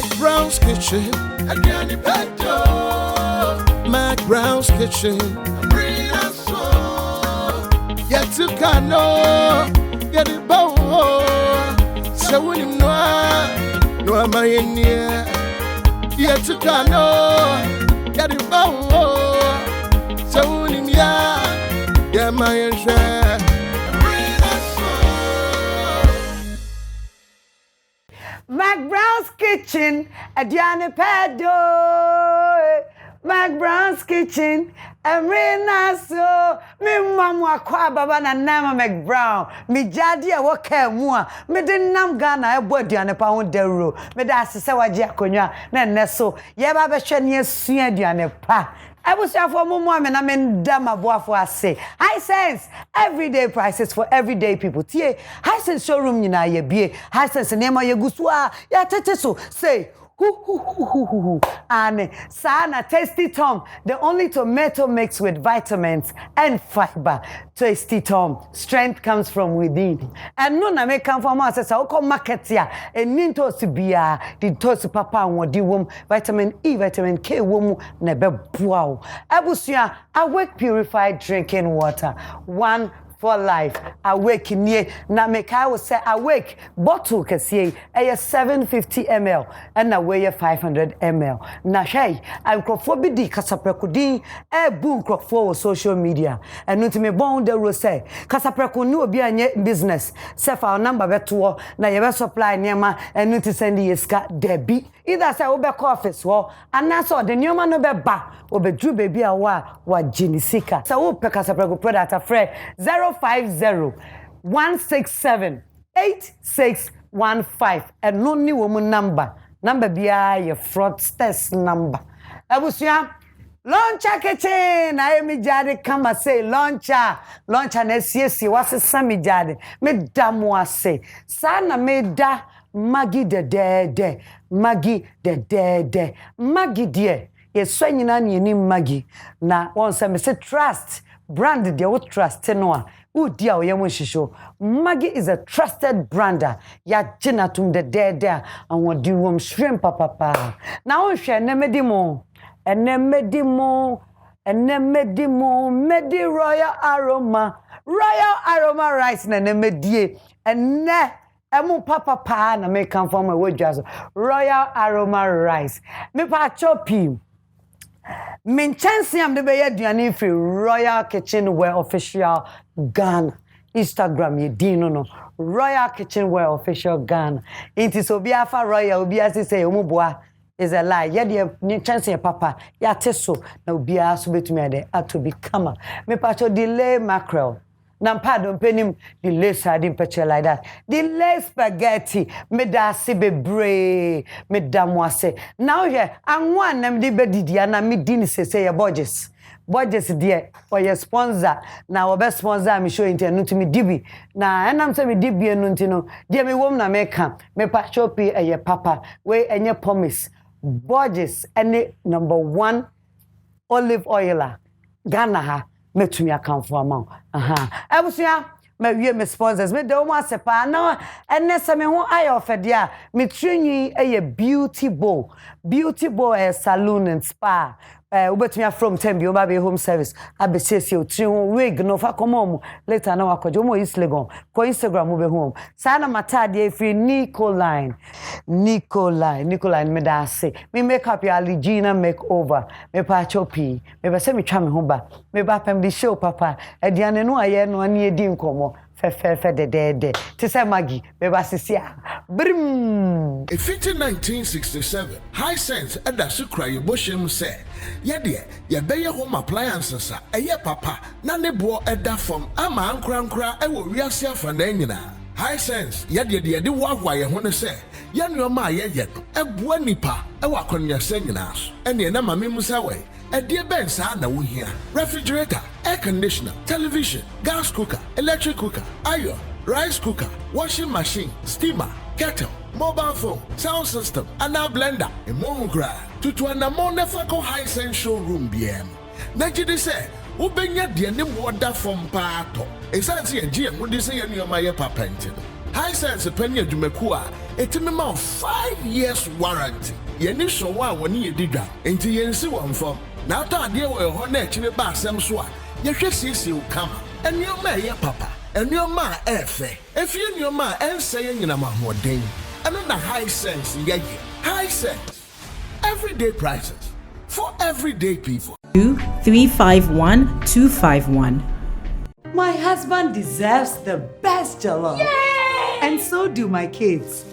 McBrown's Kitchen. Again, McBrown's Kitchen. Yet to cano, get it bow. So when you know, no, am I in here? Yet to cano, get it bow. So when you know, yeah, my share. McBrown's Kitchen, Adiane Pedo. McBrown's Kitchen, Emrina so. Me mama kwa baba na nama McBrown. Mi jadi a waka mua. Me de nam Ghana e bo aduane pa ho dero. Me da asese waje akonwa na nne so. Ye ba be hwe ne asua aduane pa. I was here for more and I mean, damn, I say. High sense, everyday prices for everyday people. Tie, high sense showroom, you know, ye be high sense, name of your guswa, ya teteso, say. And Sana Tasty Tom, the only tomato mix with vitamins and fiber. Tasty Tom, strength comes from within. And no na make come from us as I call market here. And ninto to be the toast papa and the womb, vitamin E, vitamin K, womb, nebe wow. Abusia, awake purified drinking water. One for life. Awake near na make I will say awake bottle kasiye 750 ml and na weigh 500 ml. Na hey, I microphone di kasaprekudi boom microphone social media. And no me bon de ro say kasapreku ni obi anye business. Say for number beto na ye be supply niema and no to send yeska debi. Either say obe office wo and so the niema no be ba obedru baby a wa jinisika. So wo pe kasapreku product afre 050-167-8615 and no new woman number bia your fraudsters number. Abusia launcher kitchen I am jade come say launcher na siesi wase sami jade me damu ase sana me da magi de magi de magi die yeso nyina ni magi na won say me say trust brand de what trust no who dia o yemo shisho Maggi is a trusted brander ya jinatum de and what do wom shrimp papa na won hwe ne medimo medi royal aroma rice na ne medie enne emu papa na me come from we just royal aroma rice me pa chopi min chance am de be aduane free Royal Kitchenware official Ghana Instagram ye dino no Royal Kitchenware official Ghana it is obi afa royal obi asise omuboa is a lie ye de ni chance papa ya teso na obi aso betumi ade ato become me pacho delay mackerel na pardon penim delay sardine picture like that delay spaghetti me da se bebre me da mo ase now here anwa na me de bedidi na me di ni sese ye budgets there for your sponsor na we be sponsor me show internet to me dibi na enam say me dibi enu ntino dia me wom na me ka me pa chopi eye papa we enye promise budgets any number 1 olive oil Ghana ha metumi account for amount abusia me wie me sponsors me de o ma sepa na enese me ho ayo ofede a me trinyi eye beauty bowl salon and spa ubetumi from tembi o ba be home service abesese o trin ho wig no fa komom later na wakojo mo islegon ko Instagram mo be home sana matade free Nicoline me da say me make up your Legina makeover me pa chopi me be say me twa me ho ba me ba pem di show papa ediane no aye no ani edi nkomo fe de to say Maggi me ba sisia brim in 1967 high sense adasu cry boshem say ye be your home appliances eye papa na ne bo eda from ama ankra e wo wiase afa na nyina high sense ye de wagwa ye ho ne say ye nuoma ye no eboa nipa e wa konnya se nyina so ene na mame musa we edie ben sa na wo hia refrigerator air conditioner television gas cooker electric cooker iron rice cooker washing machine steamer kettle mobile phone sound system and a blender e mo gra tutu na mo na fa ko high sense showroom biem na jide say ubenya de ne mo da from paato exactly engie mo de say ye nuoma ye papa ntino High sense penny adwumaku a etimi ma 5 years warranty. Yeni so wa woni yedidwa. Enti yensi wonfo. Na atade wo ho na ekire ba asem so a yehwe siesie ukama. Enioma ye papa. Enioma efe. Efie enioma ense nyina mahoden. Eno na high sense yeye. High sense. Everyday prices for everyday people. 2351251. My husband deserves the best jollof. Yay! And so do my kids.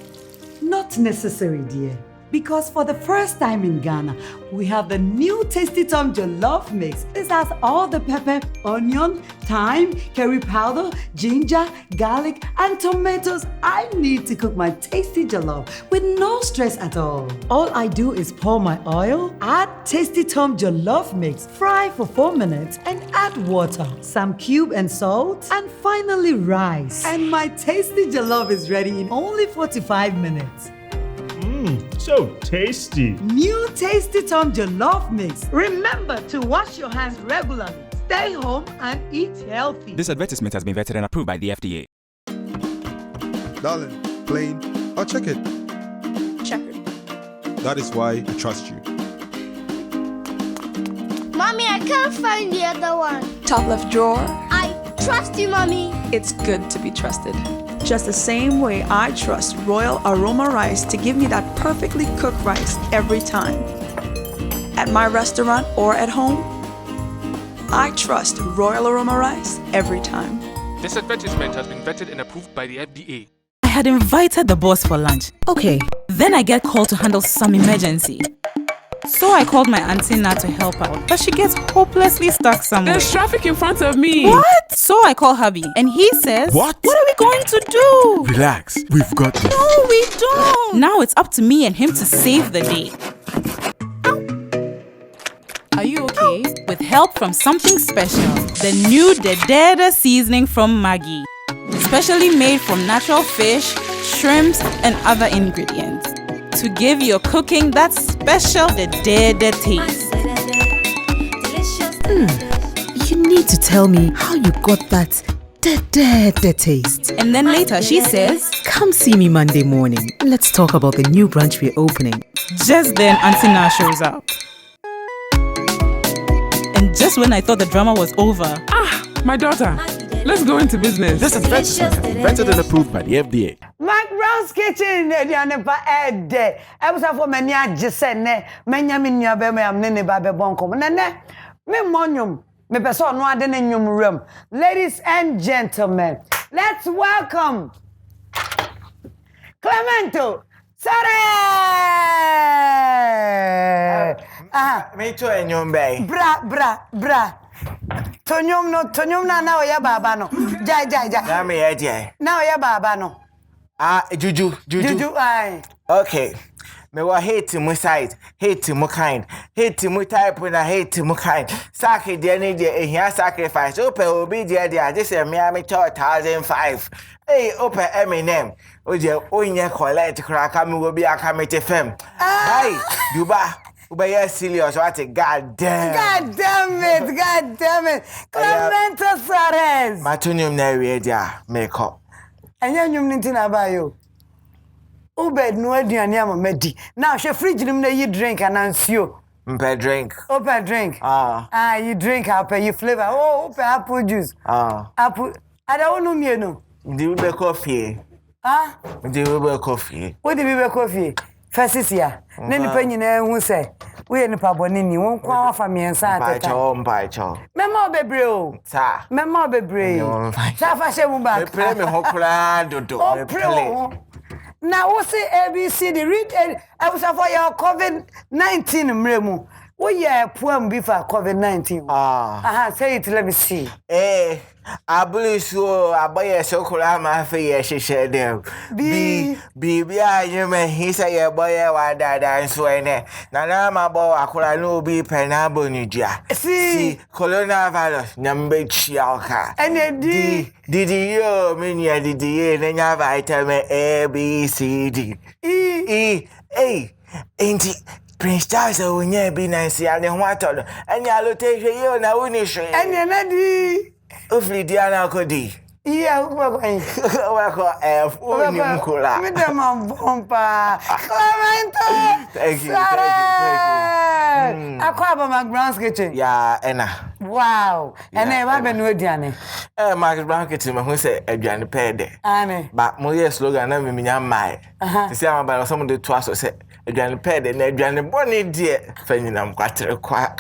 Not necessary, dear. Because for the first time in Ghana, we have the new Tasty Tom Jollof Mix. This has all the pepper, onion, thyme, curry powder, ginger, garlic, and tomatoes I need to cook my tasty jollof with no stress at all. All I do is pour my oil, add Tasty Tom Jollof Mix, fry for 4 minutes, and add water, some cube and salt, and finally rice. And my tasty jollof is ready in only 45 minutes. So tasty. New Tasty Tom Jollof Mix. Remember to wash your hands regularly. Stay home and eat healthy. This advertisement has been vetted and approved by the FDA. Darling, plain or check it? Checkered. That is why I trust you. Mommy, I can't find the other one. Top left drawer. I trust you, Mommy. It's good to be trusted. Just the same way I trust Royal Aroma Rice to give me that perfectly cooked rice every time. At my restaurant or at home, I trust Royal Aroma Rice every time. This advertisement has been vetted and approved by the FDA. I had invited the boss for lunch. Okay, then I get called to handle some emergency. So I called my auntie Nat to help out, but she gets hopelessly stuck somewhere. There's traffic in front of me. What? So I call hubby, and he says, What are we going to do? Relax, we've got this. No, we don't. Now it's up to me and him to save the day. Are you okay? With help from something special, the new Dedede seasoning from Maggi. Specially made from natural fish, shrimps, and other ingredients. To give your cooking that special Dedede taste. You need to tell me how you got that Dedede taste. And then later she says, Come see me Monday morning. Let's talk about the new branch we're opening. Just then Auntie Na shows up. And just when I thought the drama was over, My daughter, let's go into business. This advertisement has been vetted and approved by the FDA. McBrown's Kitchen, Ediane pa ede. Ebusa for many ajesene. Menya mi nua be me am ne ba be bonkom. Nene, me monyum. Me person no ade ne nyum rem. Ladies and gentlemen, let's welcome Clemento Suarez. Me too enyum be. Bra. Tonyum na oya baba no. Ja. Na me ye je. Na oya baba no. Juju. Aye. Okay. Me wa hate mu side, hate mu kind, hate mu type na hate mu kind. Sake de ni de ehia sacrifice. Ope obi de de age se me am 1005. Hey, ope Eminem. Oje onye collect kraka me wo bi aka me te fam. Hey, Duba. You're serious, what a God damn it. Clemento Suarez. Matunium na redia make up. And you nintin about you. Ubed no aduane am medi. Now she fridge nim na you drink and ansio. Mpe drink. Open drink. You drink apple, you flavor. Open apple juice. Apple. I don't know me no. Do be coffee. Do be coffee. What do be coffee? First is here. Then the penny who say, we are nipa bonini, won't call for me and say, By cho. Memo bebrew. Sir. Memo bebre. Safa shemba. Play me hokra do. Now, what's the ABC? The read I was for your COVID-19 mremu. We are poem before COVID-19. Say it, let me see. I believe so. I buy a chocolate, my face, she said them. Be, you may he say a boy, I died and swear. Now, my boy, I could no be penable, Nidia. See, coronavirus, number chialka. And did you mean you did then you have vitamin A, B, C, D, E, A, ain't it? Prince Charles will never be nice and water, and you'll take you now. And you're not. Hopefully, Diana could be. Yeah, we're going. We're going F. Clemento. Thank you. I call about McBrown's kitchen. Yeah, Anna. Wow. And then I've been with Diane. McBrown's kitchen, who said a Johnny Pede. Annie. But my slogan, I'm my. To say I'm about some of the twice or said a Johnny Pede and a Johnny Bonnie, dear. Fenningham got a quiet.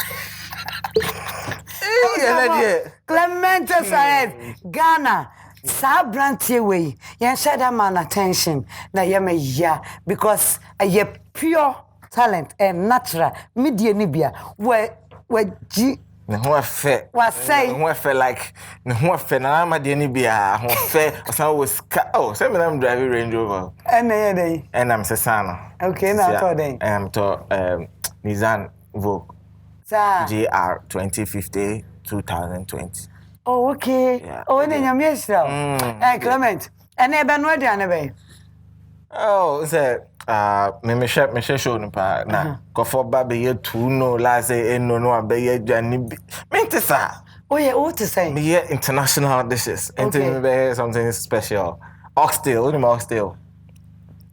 Clemento Suarez, Ghana. Sabrantie way. Yan shed that man attention. Na yeme ya because a pure talent and natural media nibia where G no fair was say no fair like no fair na ma de nibia no fair so was oh say me am driving Range Rover and I'm Sesana. Okay, now to then I'm to Nissan Vogue GR 2050 2020. Oh, okay. Yeah. Oh, then you're miserable. Hey, Clement. And never know the anyway. Oh, say, me show no pa na go for baby ye two no last say no be ye Johnny. Mente sa. Oh yeah, what to say? Me ye international dishes. Into be something special. Oxtail, you know oxtail.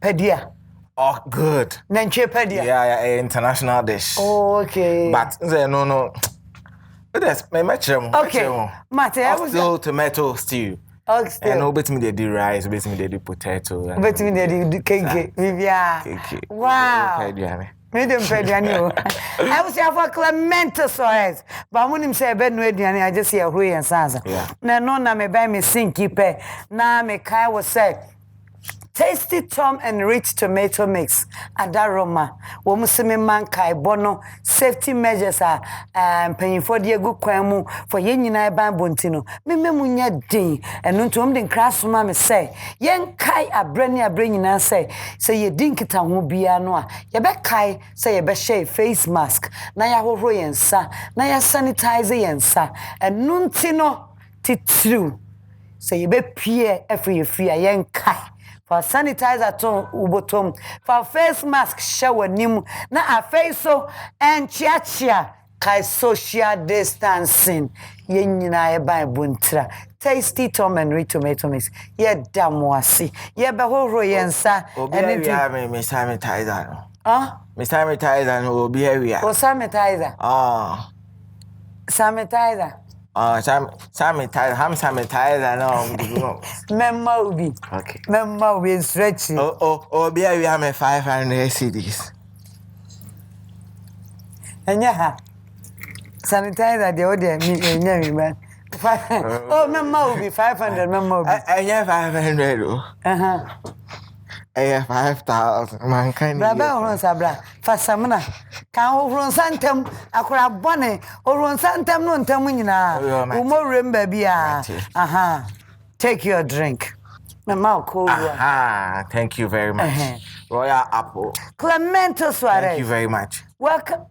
Pedia. Oh, good. Nanche pedia. Yeah, international dish. Oh, okay. But say no. That's my matchroom. Okay. Mate, I was still tomato stew. Oxtail. And no bet me the rice, bet me the potato. Bet me the cake. Yeah. Wow. Medium pediano. I was here for Clemento Suarez. But when him say bed no ediane, I just hear Hui and Sansa. Na no na me buy me sinky pe. Na me kai was say Tasty Tom and Rich Tomato Mix adaroma wo museme man kai bono safety measures paying for the good kwemu for yen nyina ban bontino mememu nya din eno ntom den krasoma me say yen kai abrani nyina say ye din kita ho bia no a ye be kai say ye be share face mask na ya hohoro yensa na ya sanitize yensa eno ntino titru say ye be pie free yen kai for sanitizer to ubotom for face mask shower nimu na afei so and chia kai social distancing ye nyina ye ban buntra Tasty Tom and Rich Tomato Mix ye damwasi ye be horo yensa and me sanitizer me sanitizer no be area sanitizer sanitizer sanitizer, ham sanitizer, no. Memory. Okay. Memory is stretching. Oh, be we have 500 CDs. And yeah, sanitizer, the order, me, man. Oh, memory, 500, memory. I have 500. I have 5,000. Man, kind of. Brother, Sabra, for Samana. Can run Santam, Akra Bonnet, or run Santam, no Tamina. Umorim, baby. Take your drink. Mamma, cool. Thank you very much. Royal Apple. Clemento Suarez. Thank you very much. Welcome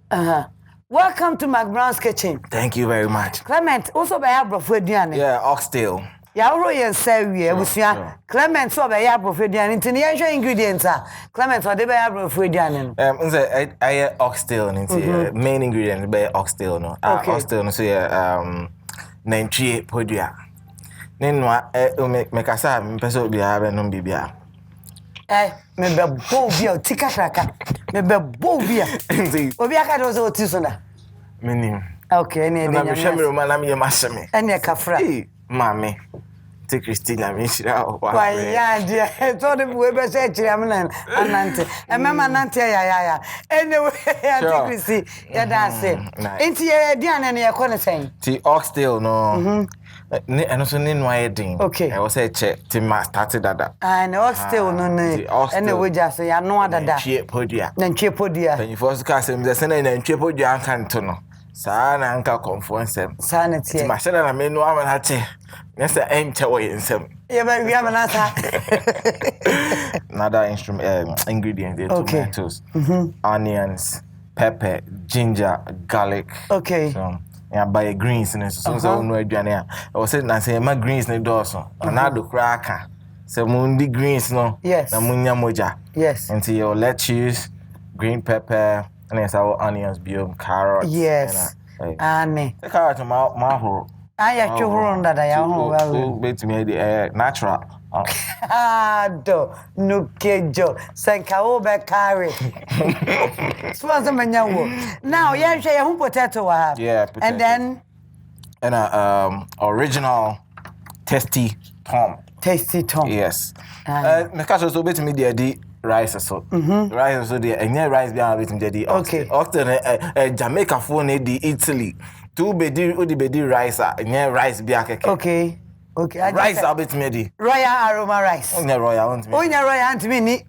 to McBrown's kitchen. Thank you very much. Clement, also by Abrafodian. Yeah, oxtail. Ya royal say we abusua Clement so be ya brofedian ntini ya hwe ingredients Clement so dey be ya brofedian no I oxtail nti main ingredient be oxtail no oxtail no so nantwie podua nenwa me kasa me pese obi ha be no bibia me be bo bia tika kraka me be bo bia obi aka do so ti so na menim okay ne dey na me hwe me roman na me maseme ene kafra Mami, te Christina Mishra. Why, yeah, dear. I told him we were saying, I'm Nante. And Mamma Nante, yeah. Anyway, I think we see. Yeah, that's it. Into your Diana and your corner saying. The oxtail, no. And also, why ding. Okay. I was a check to my started that. And oxtail, no, and we just say, I know that. Cheap podia. Then cheap podia. When you first cast him, the Senate and cheap podia cantono. Sana anka conference sanity machine na me no amanache yes enter way in some yeah but we have another ingredient tomatoes onions pepper ginger garlic so yeah buy greens and so no aduane I was saying na say my greens ne do so na do kra aka say mundi greens no na munya moja until your lettuce green pepper and it's our onions, biome, carrots. Yes. And the carrot, I children that I am well. Bet me the natural. Do no kejo. Sanka obe carry. Sponsor manyawo. Now, yeah, share who potato I have. Yeah, and then original tasty Tom. Tasty Tom. Yes. Me catch also bet me the rice so. Rice so the any rice be am bet me the. Okay. Often Jamaica phone the Italy. Two bedi rice any rice be akeke. Okay. Okay. Rice a bet me the. Royal aroma rice. Onya royal want me. Onya royal want me ni.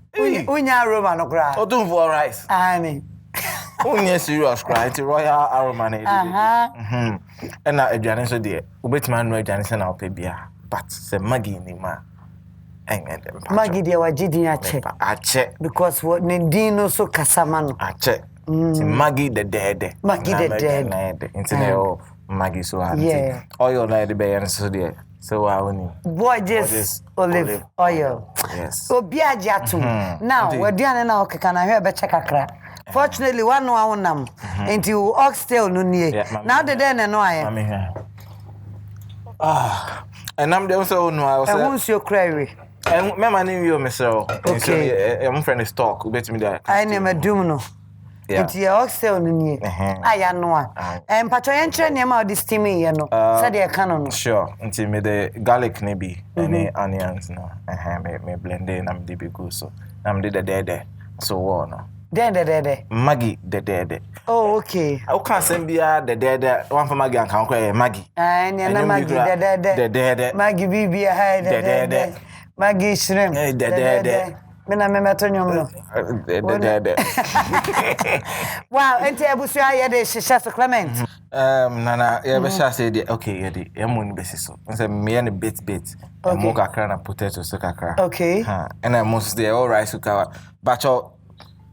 Onya aroma no kra. Odun for rice. Ani. Onya serious cry. It's royal aroma na. And na aduane so de. Obetuma no aduane se na ope bia. But se Maggie ni ma. Maggie dia wajidi ache. Ache. Because what Nendino so kasama no. Ache. Maggie the dead. Maggie the dead. Internet Maggie so hard. Yeah. Oil na the be so there. So I only. Gorgeous olive oil. Yes. So biaji atum. Now we aduane na okeka na hwe be check akra. Fortunately one no awonam. Into oxtail no nie. Now the day na no aye. And I'm the also no I was. And who's your query? And my name you myself. Okay. I'm friend stock. Bet me that. I name a dumno. It's your oxtail no nie. I know. And patro entre niam of the steaming, you know. Said the canon. Sure. Until me the garlic maybe any onions no. Me blend in am the big so. I'm the dead. So no. Dead. Maggie the dead. Oh, okay. I can't send be the dead one for Maggie and can Maggie. And Maggie the dead. Maggie be high the dead. Maggie shrimp. Dead. Mena memetonyo mno. Dead. Wow, ente abusia ye de shisha so Clement. Nana, ye be sha say the okay ye de emu ni besi so. Nse me ne bit. Mo kakra na potato so kakra. Okay. And I most the all rice cooker. Bacho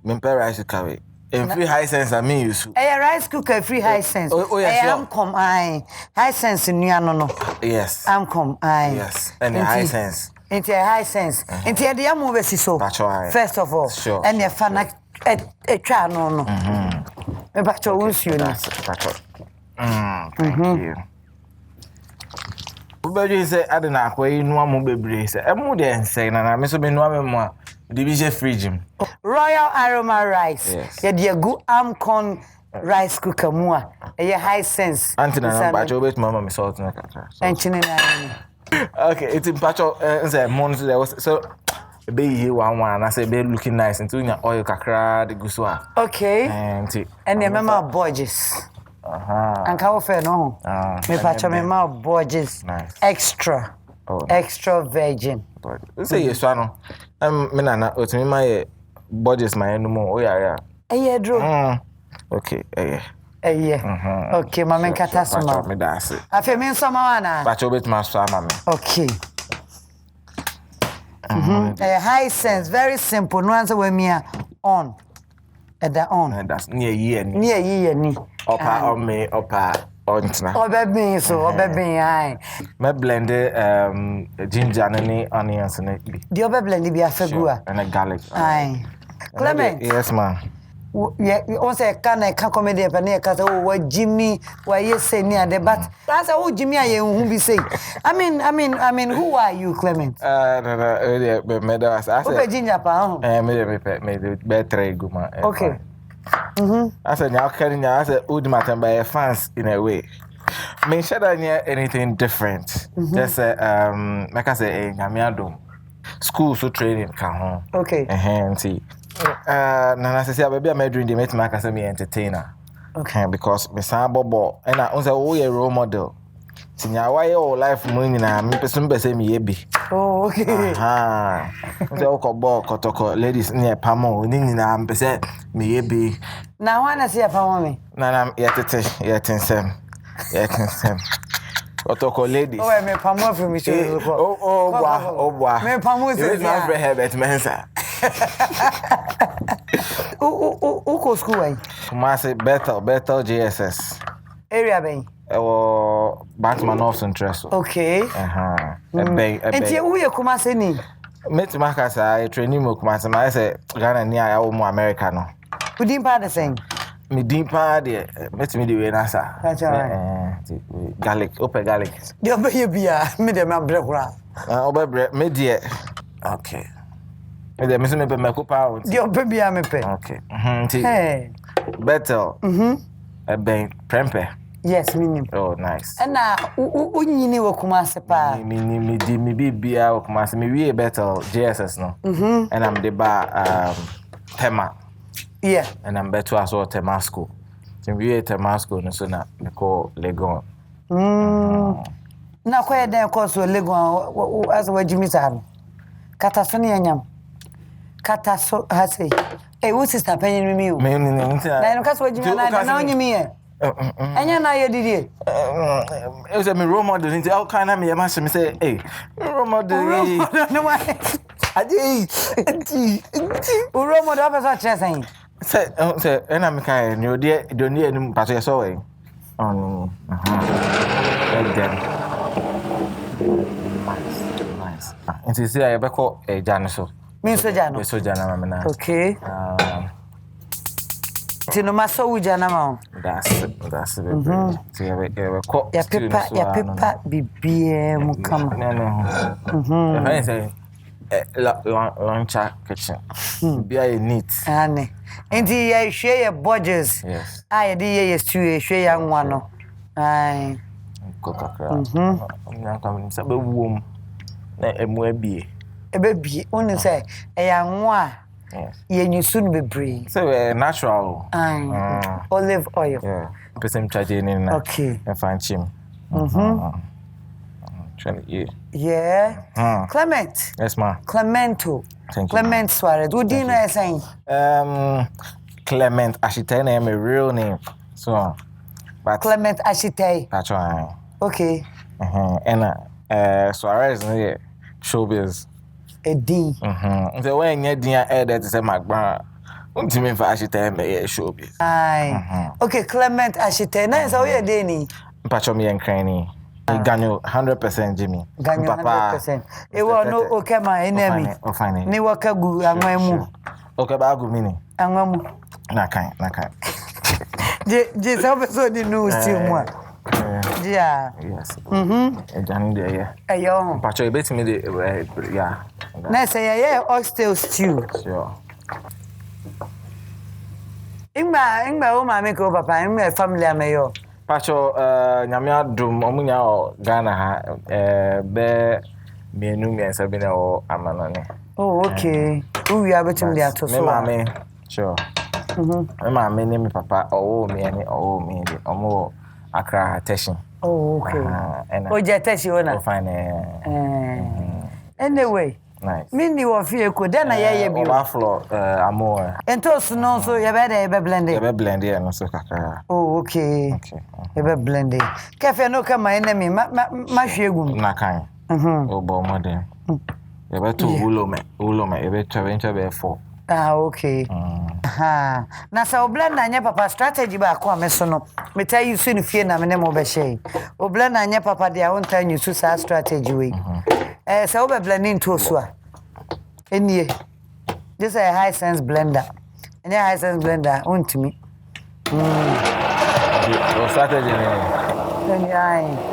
Mimpe rice cooker. In free high sense I mean use. Rice cooker free high sense. Oh yes. Am come high sense in no. Yes. Am come Yes. And high sense. Into a high sense. Into a dear movie so. First of all. Sure. And your fan a try no. Me bacho won't you know. Thank you. Ubedi say adena akwai no amu bebre say emu de nsay na me so be no amemo a de bi je fridge m. Royal aroma rice. Yes. Ya de gu amcon rice cooker mu a e high sense. Antina na bacho bet mama me salt na kaka. Enchine na. Okay, it's in bacho say months there was so be here one and I say be looking nice into oil kakra de guswa. Okay. And the mama Borges. And how fair no. Me pacha me ma Borges. Nice. Extra. Extra virgin. Say yes no. Me na otimi my Borges my no more. Oh yeah. Dro. Okay, Okay, mama nkata soma. Me da ase. Afi me nsoma wana. Bacho bet ma so ama me. Okay. A high sense, very simple. No answer when me on. At the on. That's near year ni. Near year ni. Opa on me opa ontina. Obe so obe high. Me blend ginger and onions and it. The obe blend bi afegua. And a garlic. Aye. Clement. Yes ma'am. Yeah, once I can comedy up and oh, what Jimmy, why you say near the but that's how Jimmy I who be say. I mean, who are you, Clement? No, me I said ginger pa. Me better guma. Okay. I said now can I said old matter by fans in a way. Me should anything different. Just like I say nyamiadom. School so training can home. Okay. See. Nana say baby am doing the make make me entertainer. Okay, because me say bobo and I say oh a role model. Tinya why your life mo nyina me person be say me yebi. Oh, okay. Say okobo kotoko ladies near pamo ni nyina me say me yebi. Na wana say pamo me. Nana yetensem. Kotoko ladies. Oh, me pamo from me show. Oh boy. Me pamo say. You my friend Herbert Mensa. Uko school way. Kumasi Bethel JSS. Area bay. Batman of Central. Okay. Enti who you Kumasi ni? Meti makasa I train mo Kumasi. I say Ghana ni I mo America no. Who didn't part the same. me dimpa de met me the way na sa. Garlic, open garlic. You be bia, me de ma brekura. Obe me de. Okay. Me de me se me be me kupa out. You be bia me pe. Okay. Hey. Better. Ben prempe. Yes, minim. Oh, nice. And na unyini wo Kumasi pa. Me bibia wo Kumasi me wie better JSS no. And I'm the bar Tema. Yeah. And I'm better as well Temasco. So we at Temasco no so na me call Legon. Na kwa den course wo Legon as we Jimmy San. Kataso ni anyam. Kataso ha say. Eh, wo sister penyin mi o. Me ni na no kaso Jimmy na onyimi e. Anya na ye didi. It was a role model into all kind of me ma say, "Hey, role model." No why. Adi. Role model person chesen. Say and I'm kind you dey don't need any part so way. Oh. Nice. Into say I be call Jano so. Me so Jano. Me so Jano ma na. Okay. Tino maso ujana ma. That's it. So ya pepa bibie mu kama. No. I say luncha kitchen. Be a neat. Ane. Enti ya hwe ya budgets. Yes. Ah de ye stew hwe ya nwa no. Ai. Kokakra. Na kam se be wom na emu abie. Ebe bie. Onu say e ya nwa. Yes. Ye nyusu no bebre. So natural. Olive oil. Yeah. Person charging in. Okay. And find chim. Yeah. Clement. Yes, ma. Clemento. Thank you. Clemento Suarez. What do you know saying? Clement Ashite name a real name. So but Clement Ashite. That's right. Okay. And Suarez no showbiz. Edi. So when you dia edit say McBrown's. Untimi fa Ashite me showbiz. Aye. Okay, Clement Ashite. Na so we dey ni. Mpacho me enkrani. Ganyo 100% Jimmy. Ganyo 100%. E wo no okema enemy. Ofine. Ni wakagu anwa mu. Okay, ba agu mini. Anwa mu. Na kan. Je so be so di no still mu. Yeah. Yes. Ejani de ye. Ayo. Mpacho ebetimi de yeah. Na say yeah oxtail stew. Sure. Ingba o ma make o papa, ingba family ameyo. Pacho nyame adum omunya o Ghana ha be menu miensa bi na o amanone. Oh, okay. Who you abetum dey ato so. Me mama, sure. Me mama ne me papa o me ani o me de omo Accra Teshin. Oh, okay. O je Teshin ona. Fine. Anyway, nice. Me ni wo fie ko den na ye bi. Overflow amore. Ento so no so ye be blend it. Ye be blend it no so kakra. Oh, okay. Ye be blend it. Kafe no kama enemy ma hwegum. Na kan. Obo modern. Ye be to ulo me ye be twa be 4. Ah, okay. Na sa blend anya papa strategy ba ko ameso no. Me tell you soon fie na me ne mo be share. O blend anya papa dia won tell you so sa strategy we. So we blending to so a. Enie. This is a high sense blender. And a high sense blender on me. O strategy ne.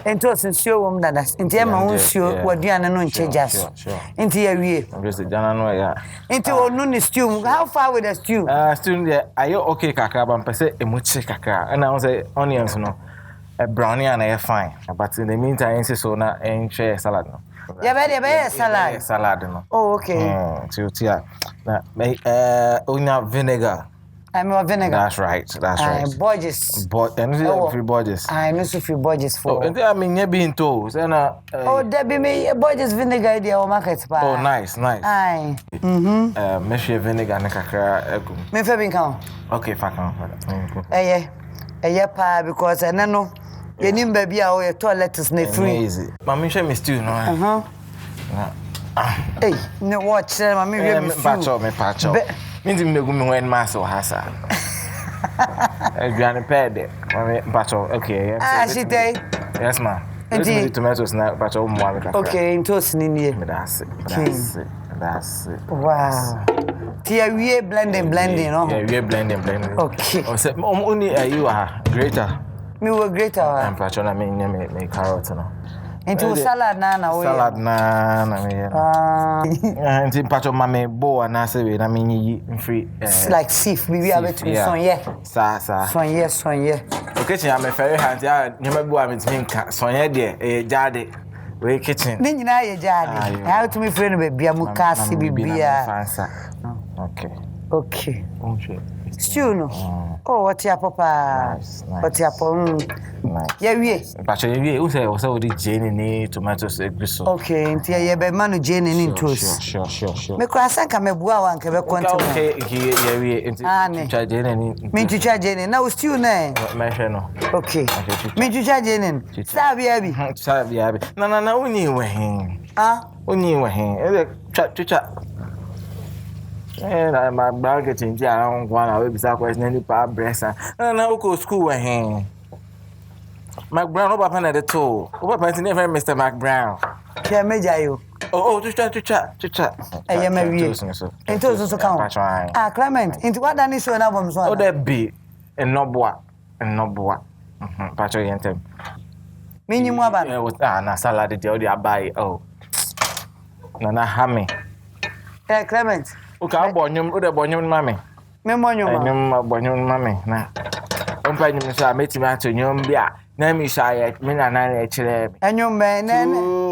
Ento sinsuo wom dada. Enti ma wonsuo waduane no nche jas. Enti ya wie. Just jana no ya. Enti onu ni stew. How far with the stew? Stew there ayo okay kakra ba mpese emuchi kakra. And I want say onions no. A brownie and a fine. But in the meantime, so na enche salad no. Ya be salad. Salad no. Oh, okay. Tia. Na onya vinegar. I'm a vinegar. That's right. Borges. And free Borges. I know so free Borges for. Oh, and I mean, you been told. Oh, there be me Borges vinegar idea or market pa. Oh, nice. Aye. Meshe vinegar na kakra egum. Me fe bin kan. Okay, fakam. Eye pa because no. You nim baby a o toilets na free. Easy. Mama share me stew no. Hey, no watch mama we me patcho. Means me go me when mass or hasa. Granny pede. Mama patcho. Okay, yes. She day. Yes, ma. Let's tomatoes na patcho mo. Okay, into sin in here. That's it. Wow. Tia we blending no. Yeah, we blending. Okay. O say only you are greater. Me were greater. I'm patching me carrot no. Into salad na we. Salad na me. Into patch mama bo na say we na me free like sieve we are between son sa son yeah. Okay, I'm a very hand ya nyama bo am ntimi nka son ye de jade we kitchen. Ni nyina ye jade. How to me friend be bia mu ka si bibia. Okay. Stew no. Oh, what ya papa? Nice. What ya pom? Yeah, we. But you say also the Jane ni tomatoes eggs. Okay, nti ye be manu Jane ni toast. Sure. Me kwa sanka me bua wan ke be continue. Okay, yeah, we nti try Jane ni. Me chucha Jane na o stew na. Me hwe no. Okay. Me chucha Jane. Sabia bi. Na uni we hin. Uni we hin. Chucha. And my bag in around one hour beside question any power breast. And I go school with him. McBrown over upon the toe. Over passing never Mr. McBrown. Can me jayo. Oh, to chat. I am a real. And to also count. Clement, into what Danny so an album so. Oh, that be and no bois. Patrick and them. Meaning more about na salad the buy. Oh, Nana Hammy. Clement. Okay, I'm born you with a bonum mammy. Memonium, mammy. Nah, I'm finding myself meeting my to young beer. Name is I at Minana. And your man,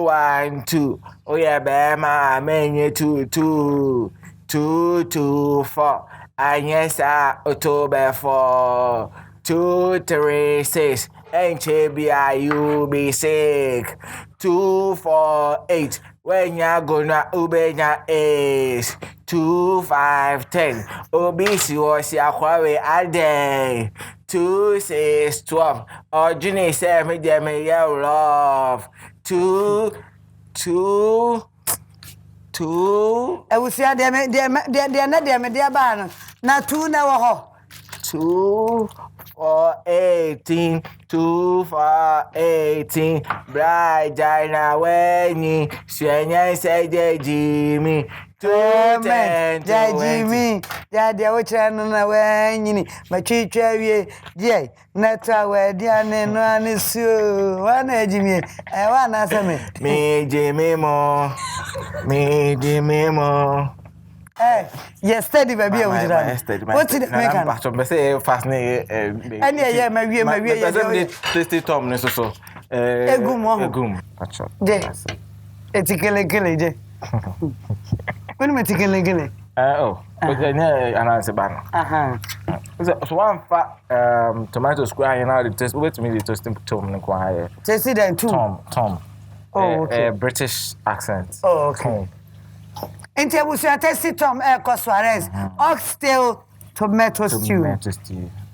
1, 2. Oh, yeah, Bama, man, 2, 4. And yes, October 4, 2, 3, 6. And Chebia, you be sick. 2, 4, 8. When ya gonna ubenya is 2, 5, 10. Obisi was ya kwawe a day. 2, 6, 12. Or Juni say me ya love. 2. I will say dear ban. Na 2 na 2 for 18, 2 for 18. Bright Jina Weni, Shenya say Jimmy. 210 Jimmy, Daddy, I watch na Weni, my chicha, Jay, Nata, where Diane, one is so one Jimmy, I want to answer me, Jimmy more. Eh, yes, steady, baby. What did it make? I'm say fast. And yeah, my tasty Tom, so. A gum. It's a killing. When am I taking oh, but then an answer banner. So one fat tomato square and now the taste. Wait to me, the toasting Tom and quiet. Tasty then too. Tom. Oh, okay. British accent. Oh, okay. Into we should test Tom Clemento Suarez. Oxtail tomato stew.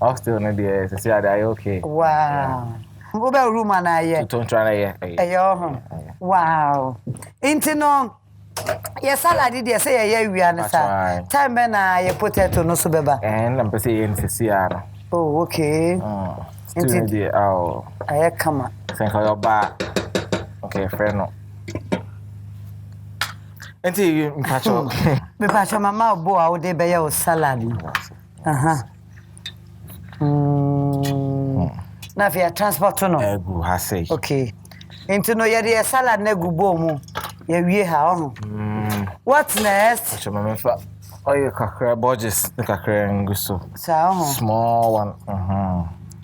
Oxtail no dey say they okay. Wow. Go be room na here. Don't try na Wow. Into no your salad dey say ye wia na sa. Time be na your potato no so beba. And I'm say ye nsia. Oh, okay. Stew dey I come on. Think your back. Okay, fair no. Enti you mpacho. Me pacho mama obo a wo dey be your salad. Na via transport no. Egu ha say. Okay. Into no ye dey salad na gu bo mu. Ye wie ha ho. What's next? Pacho mama fa. Oye kakra budgets kakra nguso. Sa ho. Small one.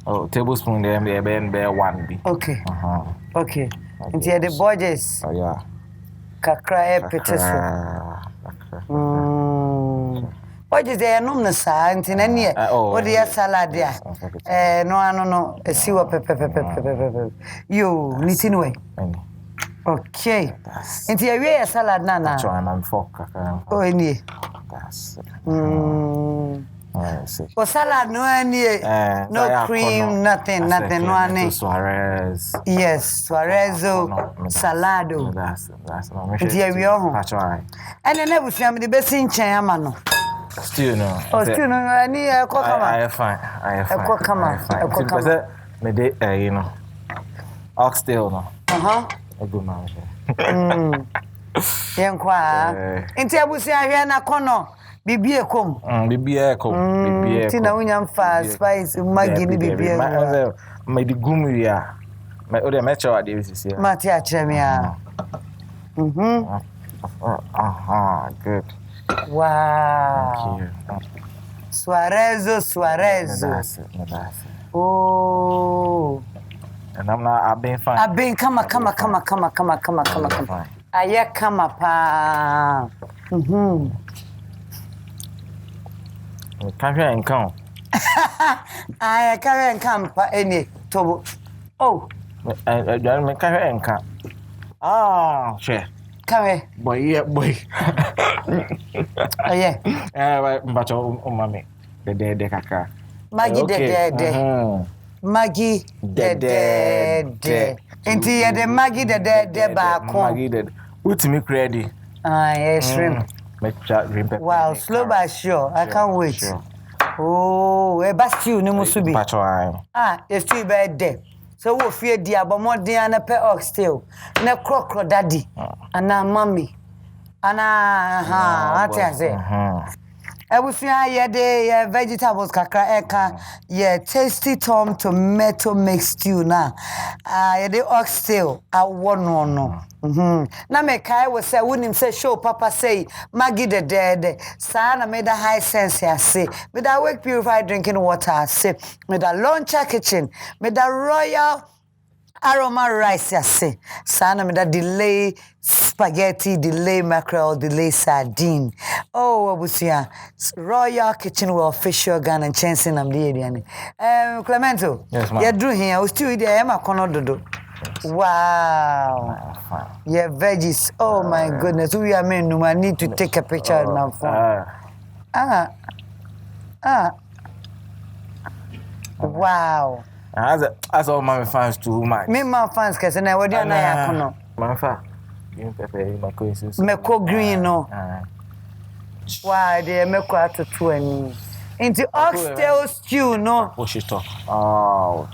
Oh, tablespoon there be one be. Okay. Okay. Into ye the budgets. Oh yeah. Kakra petiso. What is there no na sa nti na ne o de salad ya no si wo pepe yo niti no way. Okay. Nti ya we salad na try am for kakra. Oh ni That's o salad no any no cream nothing no any Suarez. Yes, Suarez salado. That's no. Nti we ho. And na busia me de besi nchen ama no. Still no. Oh, still no. Any kokama. I fine. Kokama. Me de you know. Oxtail no. A good man. Yenkwa. Nti abusia hwe na kono. Bibi ekom. Bibi ekom. Tina unyam fa spice Maggi ni bibi. Ma di gumu ya. Ma o de me chewa de sisi. Ma ti a chere me a. Good. Wow. Thank you. Suarez. Oh. And I've been fine. I've been come. Aya kama pa. Can't hear and come. I can't come pa any tobo. Oh. I don't make her and come. Ah, share. Come boy. Oh yeah. But mommy. The kaka. Maggie de. Maggie de. Enti ye de Maggie de ba kon. Maggie de. Ultimate ready. Yes, shrimp. Wow, slow but sure. I can't wait. Sure. Oh, e bastiu ni musubi. E still be there. So wo fie di abomodin na pe oxtail. Na crocro daddy. Ana mommy. Ana ati ase. Ebusua ye de vegetables kakra eka ye tasty tomato mix stew na ye de oxtail awono no na me kai we say wonim say show papa say Maggi de sa na me da high sense ase me da wake purified drinking water ase me da launcher kitchen me da royal aroma rice ase sa na me da delay spaghetti, delay mackerel, delay sardine. Oh, Abusia, Royal Kitchen will official gun and chancing am the area. Clemento, yes, ma'am. You drew here. I was still there. I'm a conododo. Wow. Yeah, veggies. Oh my goodness. We are men. I need to take a picture of my phone. Wow. As all my fans too much. Me my fans, cause I what do you know? My fan. Meko green no. Why they meko atoto ani. Into oxtail stew no. Push it up. Oh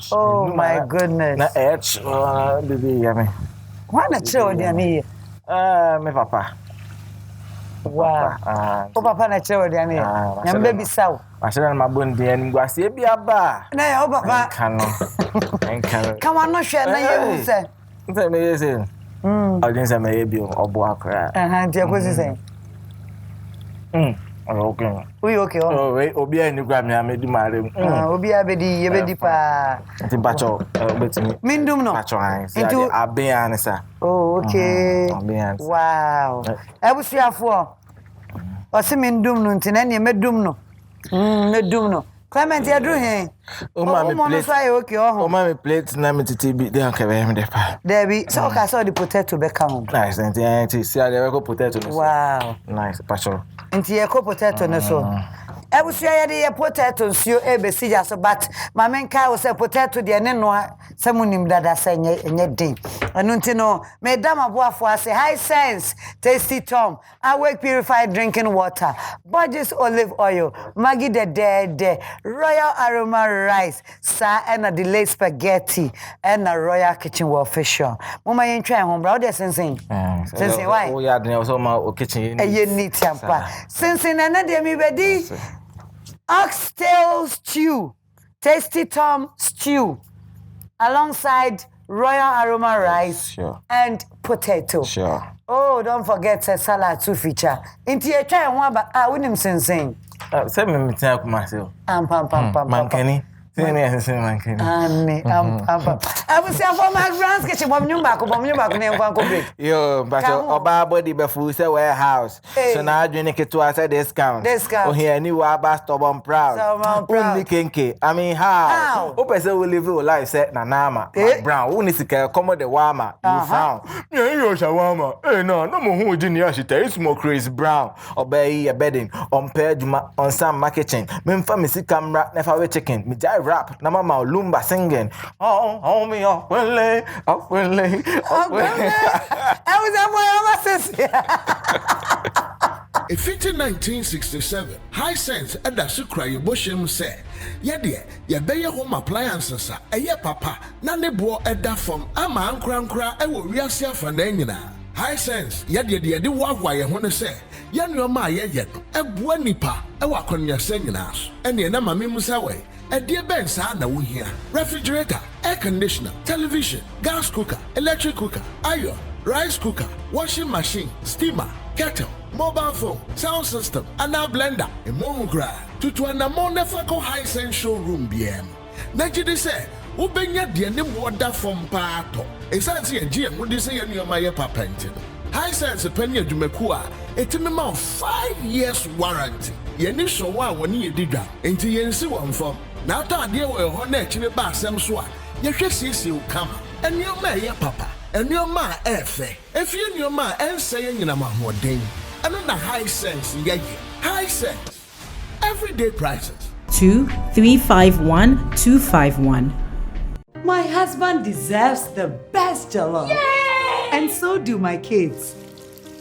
my goodness. Na edge baby yame. Why na chere odi ani? Me papa. Wow. Papa na chere odi ani. Na baby saw. I said na mabondi ani gwase bi aba. Na yo papa. Enkan. Come on no hwe na ye say. Nse me ye say. Audience may be obo akra. Dear say. Okay. We okay. Oh, wait, obi any gram ya me di mare. Obi abedi ye bedi pa. Nti bacho betimi. Mindum no. Bacho an. Into aben an sa. Oh, okay. Wow. Ebusuafo. Osi mindum no nti na ne medum no. Medum no. Clement ya dru hen. O ma me plate. Okay, o ma me plate na me titi bi dey anka be me dey pa. There be so ka so the potato be come. Nice, nti see there go potato no. Wow. Nice, bacho. Nti ye ko potato no so. Ebusu ya de ye potato nsuo ebesi ja so but ma men kai wo say potato de ne no samunim dada say enye din. Anu nti no me dam aboafo ase high sense tasty tom awake purified drinking water Budges olive oil Maggi de royal aroma rice sa and a delay spaghetti and a royal kitchen well official. Mama yen try home bro dey sensing. Sensing why? Oh ya dey so ma kitchen ye neat ampa. Sensing na dey me bedi oxtail stew, tasty tom stew, alongside royal aroma rice and potato. Sure. Oh, don't forget salad to feature. Inti ye try one ba winim sensing. Say me meeting up myself. Pam. Mankani. Say mankani. I will say for McBrown's kitchen bom nyumba ko ne nkwan ko break. Yo, but oba body be full say warehouse. So now adwene keto say discount. Oh here ni wa ba stubborn proud. Only kenke. I mean how? O person will live your life say na nama. Brown, who need to come the wama. You found. Yeah, you shawama. No mo hu di ni ashita. It's more Chris Brown. Obey a bedding on pair on some marketing. Memfa me see camera never we chicken. Me jai rap na mama lumba singing. Oh me up when lay. I was a boy If it's in 1967, high sense and that's a cry bushim say, yeah, dear, ya be your home appliances, a ye papa, none bo at that from a man crank, I will reassert for Nana. High sense, yeah, dear, the walk why I want to say, yɛn nneɛma a yɛyɛ no ɛboa nipa ɛwɔ akɔneasɛ nyinaa so ɛneɛ na mame mu sɛ wɛ ɛdeɛ bɛn saa na wohia refrigerator, air conditioner, television, gas cooker, electric cooker, iron, rice cooker, washing machine, steamer, kettle, mobile phone, sound system, and a blender. Emogra to anamon never go high sense showroom BM. Najidi say, Ubenya dianim water from pato. Esansi and GM would say any of my papa. High sense a penny of Jumekua, a minimum 5 years warranty. Yenny show one when you did that. Into Yensi one form. Now, dear, we're on actually by some swat. You see you come. And your may, papa. And your ma, F. If you and your ma, and saying in a more day. And on the high sense, yeah, high sense. Everyday prices. 2351 251. My husband deserves the best jollof. Yay! And so do my kids.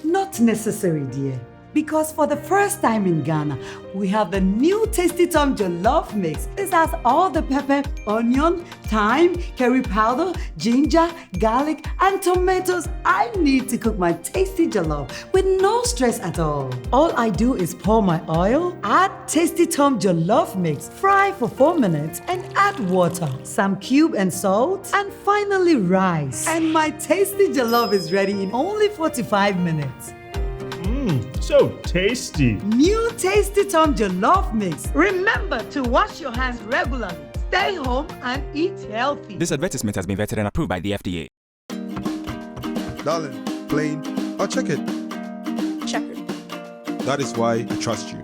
Not necessary, dear. Because for the first time in Ghana, we have the new Tasty Tom Jollof Mix. This has all the pepper, onion, thyme, curry powder, ginger, garlic, and tomatoes I need to cook my tasty jollof with no stress at all. All I do is pour my oil, add Tasty Tom Jollof Mix, fry for 4 minutes, and add water, some cube and salt, and finally rice. And my tasty jollof is ready in only 45 minutes. So tasty. New Tasty Tom Jollof Mix. Remember to wash your hands regularly. Stay home and eat healthy. This advertisement has been vetted and approved by the FDA. Darling, plain or check it. Checkered. That is why I trust you.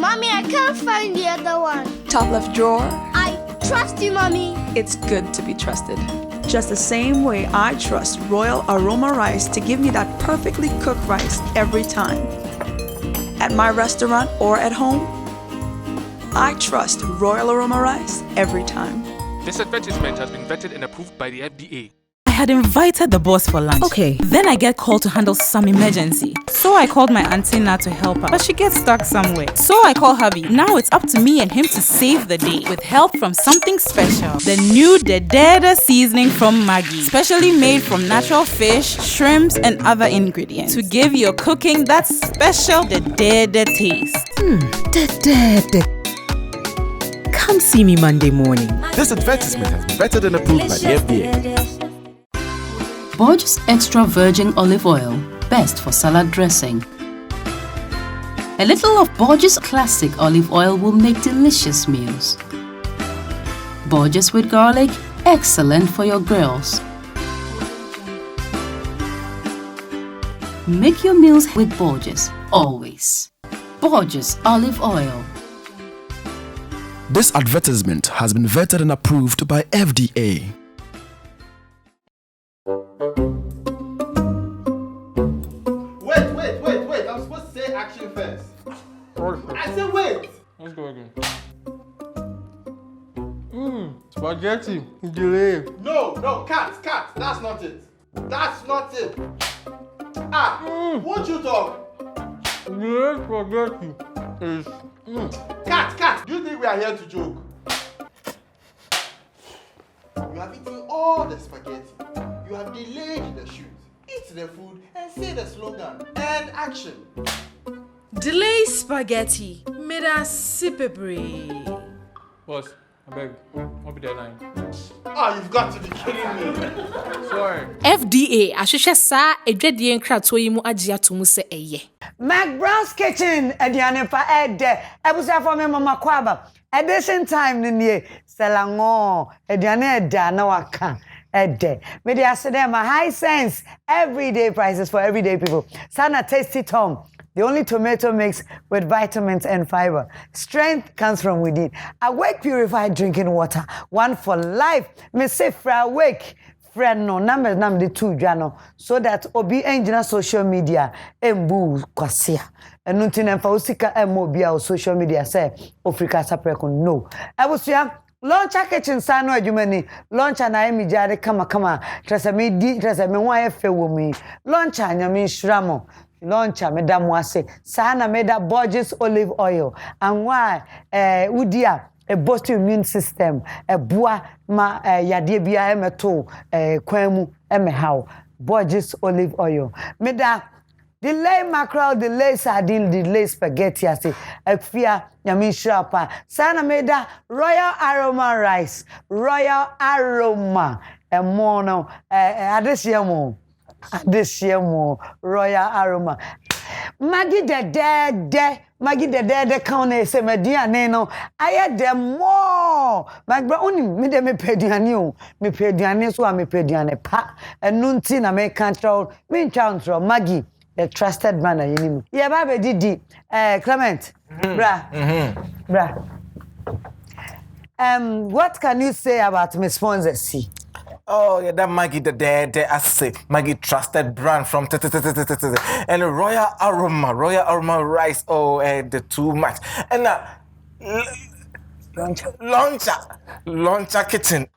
Mommy, I can't find the other one. Top left drawer. I trust you, Mommy. It's good to be trusted. Just the same way I trust Royal Aroma Rice to give me that perfectly cooked rice every time. At my restaurant or at home, I trust Royal Aroma Rice every time. This advertisement has been vetted and approved by the FDA. I had invited the boss for lunch. Okay. Then I get called to handle some emergency. So I called my auntie Na to help her, but she gets stuck somewhere. So I call hubby. Now it's up to me and him to save the day with help from something special. The new Dedede seasoning from Maggi. Specially made from natural fish, shrimps, and other ingredients to give your cooking that special Dedede taste. Dedede. Come see me Monday morning. This advertisement has been vetted and approved by the FDA. Borges Extra Virgin Olive Oil, best for salad dressing. A little of Borges Classic Olive Oil will make delicious meals. Borges with garlic, excellent for your grills. Make your meals with Borges, always. Borges Olive Oil. This advertisement has been vetted and approved by FDA. Wait. I'm supposed to say action first. I said wait. Let's go again. Spaghetti. Delay. No, cat. That's not it. Won't you talk? Delay spaghetti is... Cat. Do you think we are here to joke? You have eaten all the spaghetti. You have delayed the shoot. Eat the food and say the slogan. And action. Delay spaghetti. Meda sipebre. Boss, I beg. I'll be deadline. Oh, you've got to be kidding me. Sorry. FDA, ahwehwe saa edwadie nkratoyi yi mu agye atomu se eye. McBrown's kitchen ediane pa ede. Ebusa for me mama kwaba. Edition time ni selango ediane eda na waka. Ede. Media Sedema high sense everyday prices for everyday people. Sana Tasty Tom. The only tomato mix with vitamins and fiber. Strength comes from within. Awake purified drinking water. One for life. Me say fra awake. Friend no number the 2 jano. So that obi engine social media embu kwasia. Enunti fa usika emobia o social media say Africa sapreko no. Abusia Launcher kitchen sano adwumani launcher na emi jare kama trasa me ho ayefe wo mi launcher nyame nhramo launcher meda mo ase sana meda Borges olive oil and why udia a boost immune system boa ma yade bia emeto kwan mu emehaw Borges olive oil meda delay mackerel, delay sardine, delay spaghetti. I say, Ekfia, Yamisha pa. Sana meda royal aroma rice, royal aroma. And mono, adesiamo, royal aroma. Maggie the count say mediane no. I had them more. McBrown's me de me pediane me pediane so me pediane pa. And nunti na me control me control Maggie. The trusted man you yeah, baby Didi. Clement. Bra. What can you say about my sponsor C? Oh, yeah, that Maggie the I say Maggie trusted brand from and royal aroma rice. Oh, the too much. And launcher kitchen.